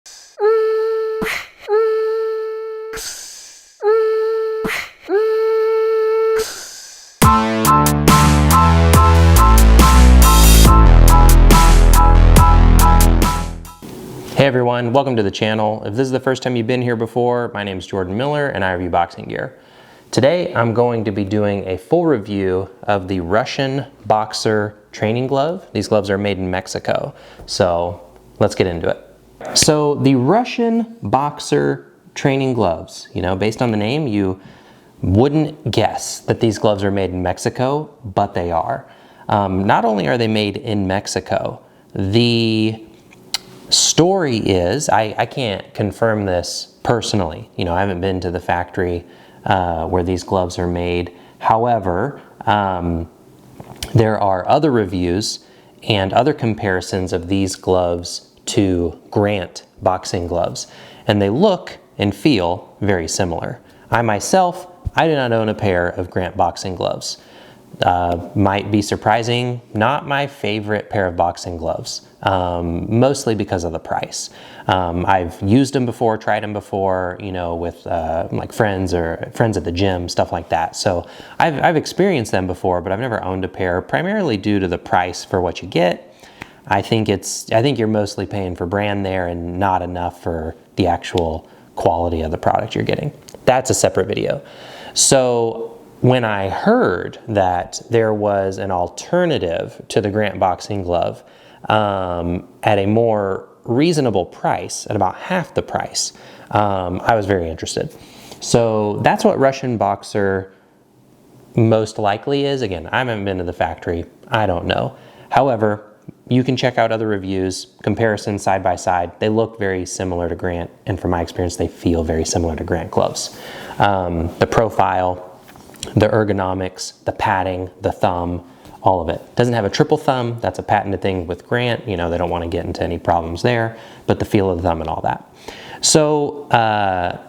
Hey everyone, welcome to the channel. If this is the first time you've been here before, my name is Jordan Miller and I review boxing gear. Today I'm going to be doing a full review of the Russian BOXER training glove. These gloves are made in Mexico, so let's get into it. So the Russian BOXER training gloves, based on the name, you wouldn't guess that these gloves are made in Mexico, but they are. Not only are they made in Mexico, the story is, I can't confirm this personally. I haven't been to the factory where these gloves are made. However, there are other reviews and other comparisons of these gloves to Grant boxing gloves, and they look and feel very similar. I myself, I do not own a pair of Grant boxing gloves. Might be surprising, not my favorite pair of boxing gloves, mostly because of the price. I've used them before, tried them before, with like friends at the gym, stuff like that. So I've experienced them before, but I've never owned a pair, primarily due to the price for what you get. I think you're mostly paying for brand there and not enough for the actual quality of the product you're getting. That's a separate video. So when I heard that there was an alternative to the Grant boxing glove at a more reasonable price, at about half the price, I was very interested. So that's what Russian BOXER most likely is. Again, I haven't been to the factory, I don't know. However, you can check out other reviews, comparisons side by side. They look very similar to Grant, and from my experience, they feel very similar to Grant gloves. The profile, the ergonomics, the padding, the thumb, all of it. Doesn't have a triple thumb. That's a patented thing with Grant. They don't want to get into any problems there, but the feel of the thumb and all that. So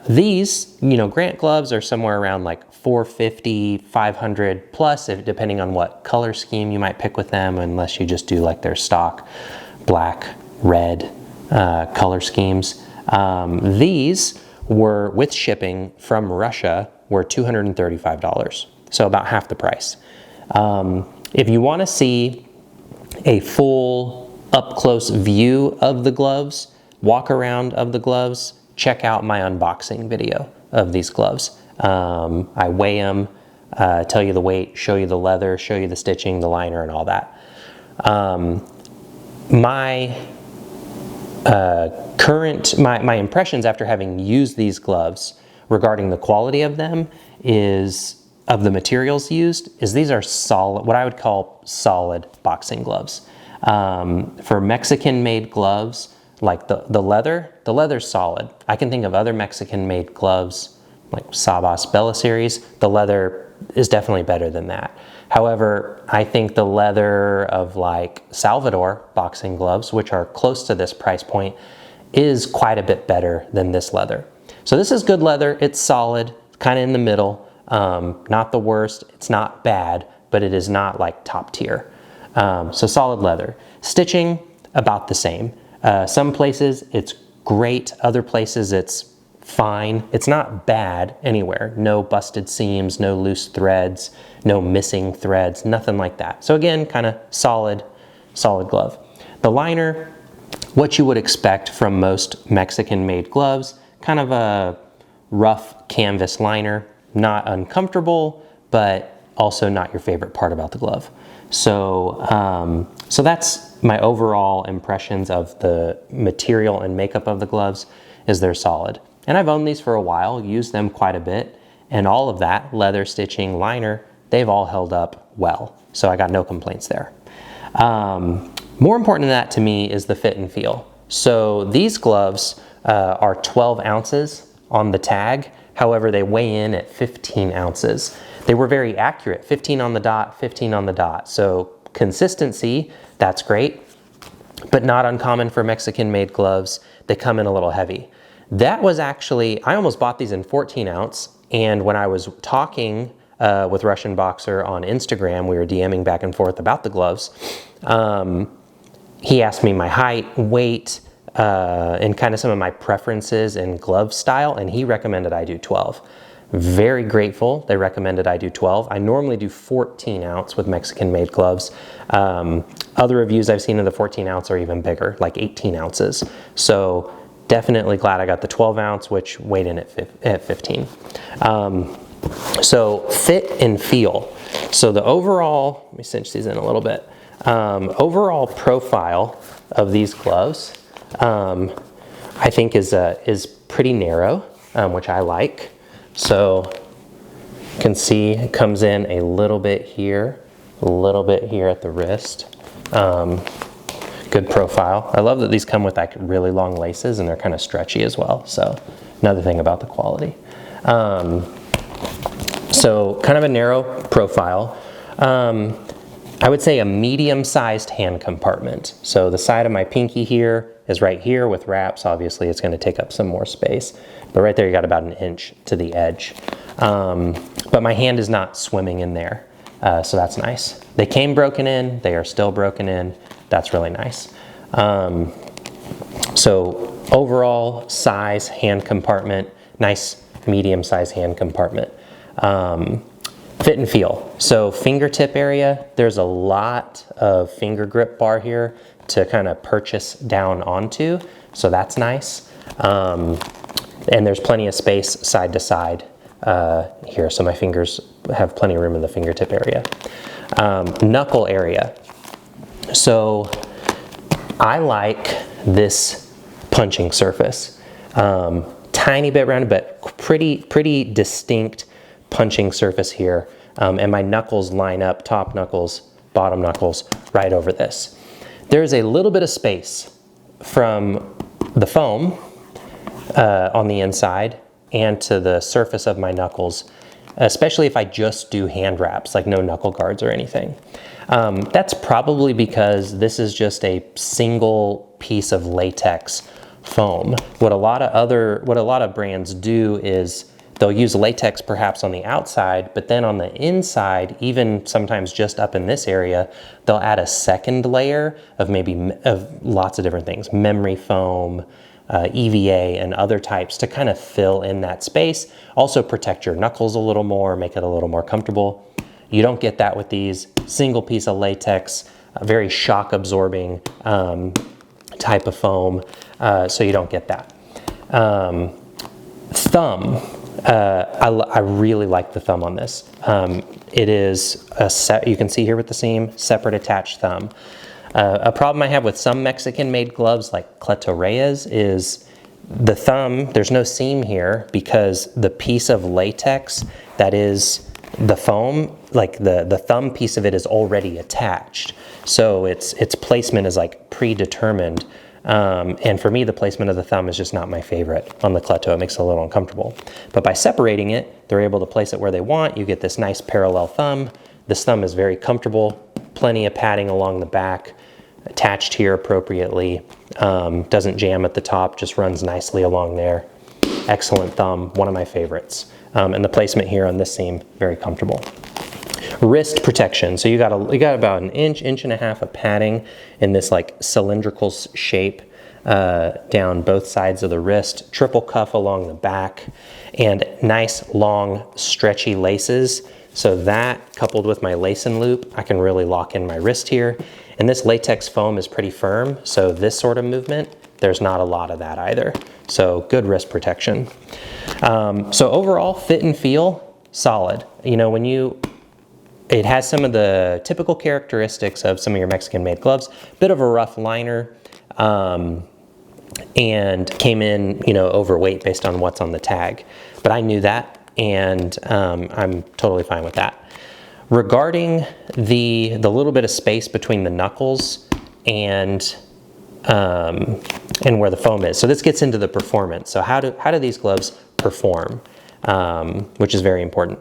these, Grant gloves are somewhere around like $450, $500 plus, depending on what color scheme you might pick with them, unless you just do like their stock black, red color schemes. These were, with shipping from Russia, were $235, so about half the price. If you want to see a full up-close view of the gloves, walk around of the gloves, check out my unboxing video of these gloves. I weigh them, tell you the weight, show you the leather, show you the stitching, the liner, and all that. My impressions after having used these gloves regarding the quality of them of the materials used, is these are solid, what I would call solid boxing gloves. For Mexican-made gloves, like the leather's solid. I can think of other Mexican-made gloves, like Sabas Bella series. The leather is definitely better than that. However, I think the leather of like Salvador boxing gloves, which are close to this price point, is quite a bit better than this leather. So this is good leather. It's solid, kind of in the middle. Not the worst. It's not bad, but it is not like top tier. So solid leather. Stitching, about the same. Some places it's great. Other places it's fine. It's not bad anywhere. No busted seams, no loose threads, no missing threads, nothing like that. So again, kind of solid glove. The liner, what you would expect from most Mexican-made gloves, kind of a rough canvas liner, not uncomfortable, but also not your favorite part about the glove. So, so that's my overall impressions of the material and makeup of the gloves, is they're solid. And I've owned these for a while, used them quite a bit, and all of that, leather, stitching, liner, they've all held up well. So I got no complaints there. More important than that to me is the fit and feel. So these gloves are 12 ounces on the tag. However, they weigh in at 15 ounces. They were very accurate, 15 on the dot, 15 on the dot. So consistency, that's great, but not uncommon for Mexican-made gloves. They come in a little heavy. That was actually, I almost bought these in 14 ounce, and when I was talking with Russian BOXER on Instagram, we were DMing back and forth about the gloves. He asked me my height, weight, in kind of some of my preferences in glove style, and he recommended I do 12. Very grateful they recommended I do 12. I normally do 14 ounce with Mexican made gloves. Other reviews I've seen of the 14 ounce are even bigger, like 18 ounces. So definitely glad I got the 12 ounce, which weighed in at 15. So fit and feel. So the overall, let me cinch these in a little bit. Overall profile of these gloves, I think is pretty narrow, which I like. So you can see it comes in a little bit here at the wrist. Good profile. I love that these come with like really long laces and they're kind of stretchy as well. So another thing about the quality. So kind of a narrow profile. I would say a medium-sized hand compartment. So the side of my pinky here is right here with wraps. Obviously it's going to take up some more space, but right there you got about an inch to the edge. But my hand is not swimming in there, so that's nice. They came broken in, they are still broken in. That's really nice. So overall size, hand compartment, nice medium-sized hand compartment. Fit and feel. So fingertip area, there's a lot of finger grip bar here to kind of purchase down onto, so that's nice. And there's plenty of space side to side here, so my fingers have plenty of room in the fingertip area. Knuckle area. So I like this punching surface. Tiny bit rounded, but pretty distinct punching surface here, and my knuckles line up, top knuckles, bottom knuckles, right over this. There's a little bit of space from the foam on the inside and to the surface of my knuckles, especially if I just do hand wraps, like no knuckle guards or anything. That's probably because this is just a single piece of latex foam. What a lot of brands do is they'll use latex perhaps on the outside, but then on the inside, even sometimes just up in this area, they'll add a second layer of lots of different things, memory foam, EVA, and other types to kind of fill in that space. Also protect your knuckles a little more, make it a little more comfortable. You don't get that with these. Single piece of latex, a very shock absorbing type of foam, so you don't get that. Thumb. I really like the thumb on this. It is you can see here with the seam, separate attached thumb. A problem I have with some Mexican made gloves like Cleto Reyes is the thumb, there's no seam here because the piece of latex that is the foam, like the thumb piece of it is already attached. So its placement is like predetermined. And for me, the placement of the thumb is just not my favorite on the Cleto. It makes it a little uncomfortable. But by separating it, they're able to place it where they want. You get this nice parallel thumb. This thumb is very comfortable, plenty of padding along the back, attached here appropriately. Doesn't jam at the top, just runs nicely along there. Excellent thumb, one of my favorites. And the placement here on this seam, very comfortable. Wrist protection. So you got about an inch and a half of padding in this like cylindrical shape down both sides of the wrist, triple cuff along the back, and nice long stretchy laces. So that coupled with my lace and loop, I can really lock in my wrist here. And this latex foam is pretty firm, so this sort of movement, there's not a lot of that either. So good wrist protection. So overall, fit and feel, solid. You know, it has some of the typical characteristics of some of your Mexican made gloves, bit of a rough liner, and came in, you know, overweight based on what's on the tag. But I knew that, and I'm totally fine with that. Regarding the little bit of space between the knuckles and where the foam is. So this gets into the performance. So how do these gloves perform, which is very important.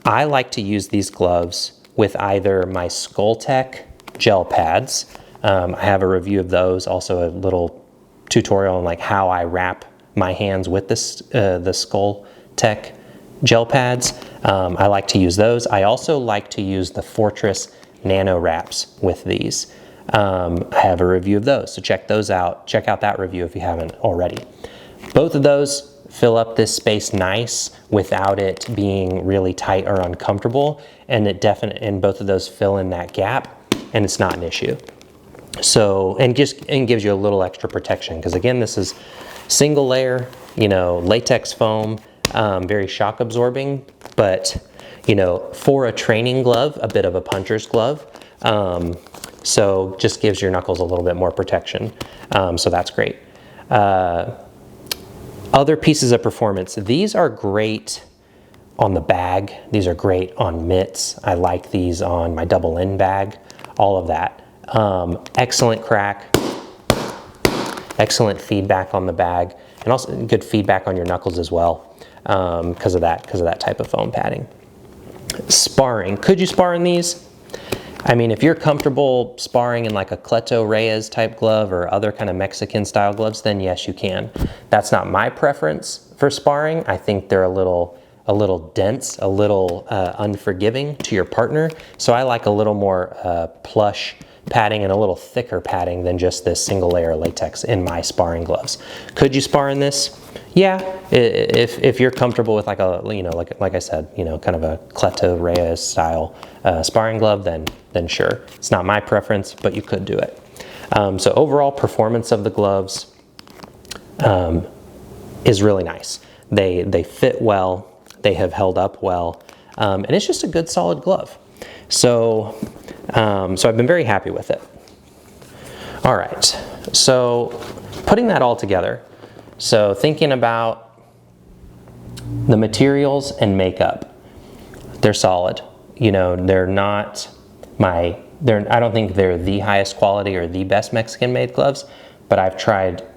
I like to use these gloves with either my Skulltech gel pads. I have a review of those, also a little tutorial on like how I wrap my hands with this, the Skulltech gel pads. I like to use those. I also like to use the Fortress Nano wraps with these. I have a review of those, so check those out. Check out that review if you haven't already. Both of those fill up this space nice without it being really tight or uncomfortable, and both of those fill in that gap, and it's not an issue. So, and gives you a little extra protection, because again, this is single layer, you know, latex foam, very shock absorbing, but you know, for a training glove, a bit of a puncher's glove. So just gives your knuckles a little bit more protection. So that's great. Other pieces of performance. These are great on the bag. These are great on mitts. I like these on my double end bag, all of that. Excellent crack, excellent feedback on the bag, and also good feedback on your knuckles as well, because of that type of foam padding. Sparring. Could you spar in these? I mean, if you're comfortable sparring in like a Cleto Reyes type glove or other kind of Mexican style gloves, then yes, you can. That's not my preference for sparring. I think they're a little dense, a little unforgiving to your partner. So I like a little more plush padding and a little thicker padding than just this single layer latex in my sparring gloves. Could you spar in this? Yeah, if you're comfortable with like a, you know, like I said, you know, kind of a Cleto Reyes style sparring glove, then sure. It's not my preference, but you could do it. So overall performance of the gloves is really nice. They fit well, they have held up well, and it's just a good solid glove. So, so I've been very happy with it. All right, so putting that all together, so thinking about the materials and makeup, they're solid. You know, they're not I don't think they're the highest quality or the best Mexican made gloves, but I've tried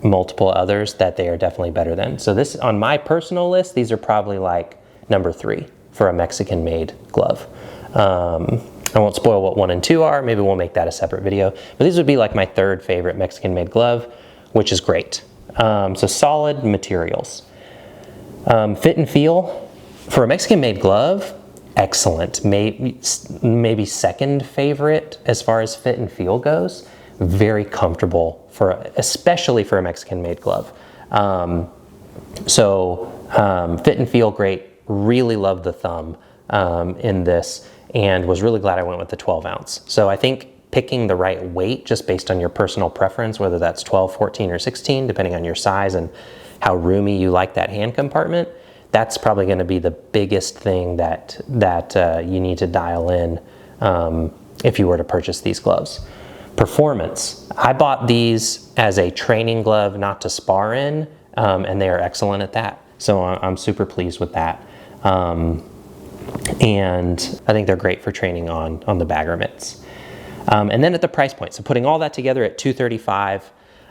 multiple others that they are definitely better than. So this, on my personal list, these are probably like number 3 for a Mexican made glove. I won't spoil what 1 and 2 are. Maybe we'll make that a separate video. But these would be like my 3rd favorite Mexican made glove, which is great. So solid materials. Fit and feel for a Mexican made glove, excellent. Maybe 2nd favorite as far as fit and feel goes. Very comfortable especially for a Mexican made glove. Fit and feel great. Really love the thumb in this, and was really glad I went with the 12 ounce. So I think picking the right weight just based on your personal preference, whether that's 12, 14, or 16, depending on your size and how roomy you like that hand compartment, that's probably going to be the biggest thing that you need to dial in if you were to purchase these gloves. Performance. I bought these as a training glove, not to spar in, and they are excellent at that. So I'm super pleased with that. And I think they're great for training on the bagger mitts. And then at the price point, so putting all that together at $235,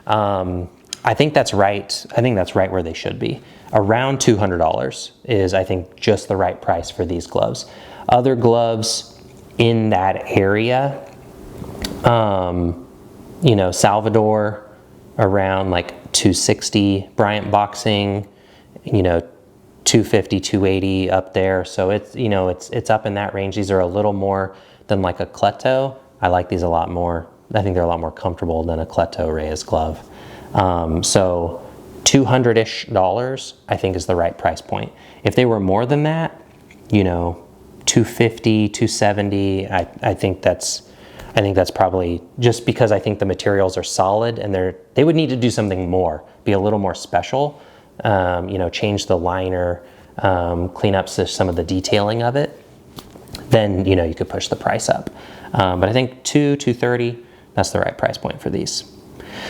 I think that's right. I think that's right where they should be. Around $200 is, I think, just the right price for these gloves. Other gloves in that area, you know, Salvador around like $260, Bryant Boxing, you know, $250, $280 up there. So it's, you know, it's up in that range. These are a little more than like a Cleto. I like these a lot more. I think they're a lot more comfortable than a Cleto Reyes glove. So $200-ish, I think, is the right price point. If they were more than that, you know, $250, $270, I think that's probably just because I think the materials are solid, and they would need to do something more, be a little more special, you know, change the liner, clean up some of the detailing of it. Then, you know, you could push the price up. But I think $230, that's the right price point for these.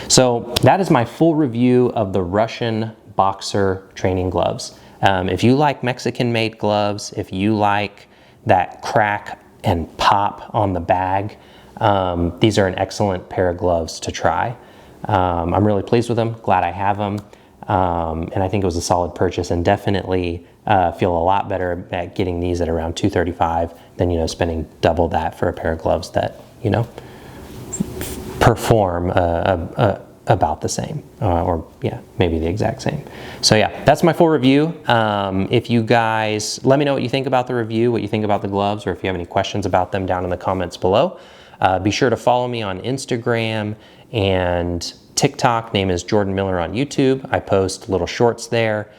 So that is my full review of the Russian BOXER training gloves. If you like Mexican made gloves, if you like that crack and pop on the bag, these are an excellent pair of gloves to try. I'm really pleased with them, glad I have them, and I think it was a solid purchase, and definitely feel a lot better at getting these at around $235 than, you know, spending double that for a pair of gloves that, you know, perform about the same, or yeah, maybe the exact same. So yeah, that's my full review. If you guys, let me know what you think about the review, what you think about the gloves, or if you have any questions about them down in the comments below. Be sure to follow me on Instagram and TikTok. Name is Jordan Miller on YouTube. I post little shorts there.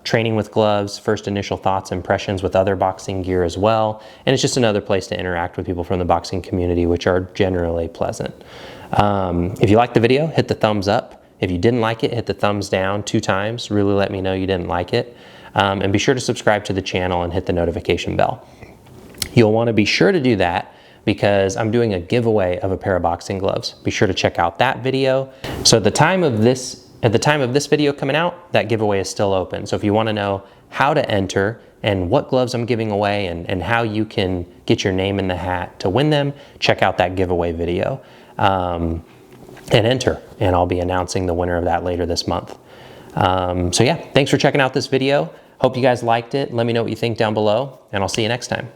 Training with gloves, first initial thoughts, impressions with other boxing gear as well. And it's just another place to interact with people from the boxing community, which are generally pleasant. If you liked the video, hit the thumbs up. If you didn't like it, hit the thumbs down 2 times. Really let me know you didn't like it. And be sure to subscribe to the channel and hit the notification bell. You'll want to be sure to do that because I'm doing a giveaway of a pair of boxing gloves. Be sure to check out that video. So at the time of this video coming out, that giveaway is still open. So if you want to know how to enter and what gloves I'm giving away and how you can get your name in the hat to win them, check out that giveaway video and enter. And I'll be announcing the winner of that later this month. So yeah, thanks for checking out this video. Hope you guys liked it. Let me know what you think down below, and I'll see you next time.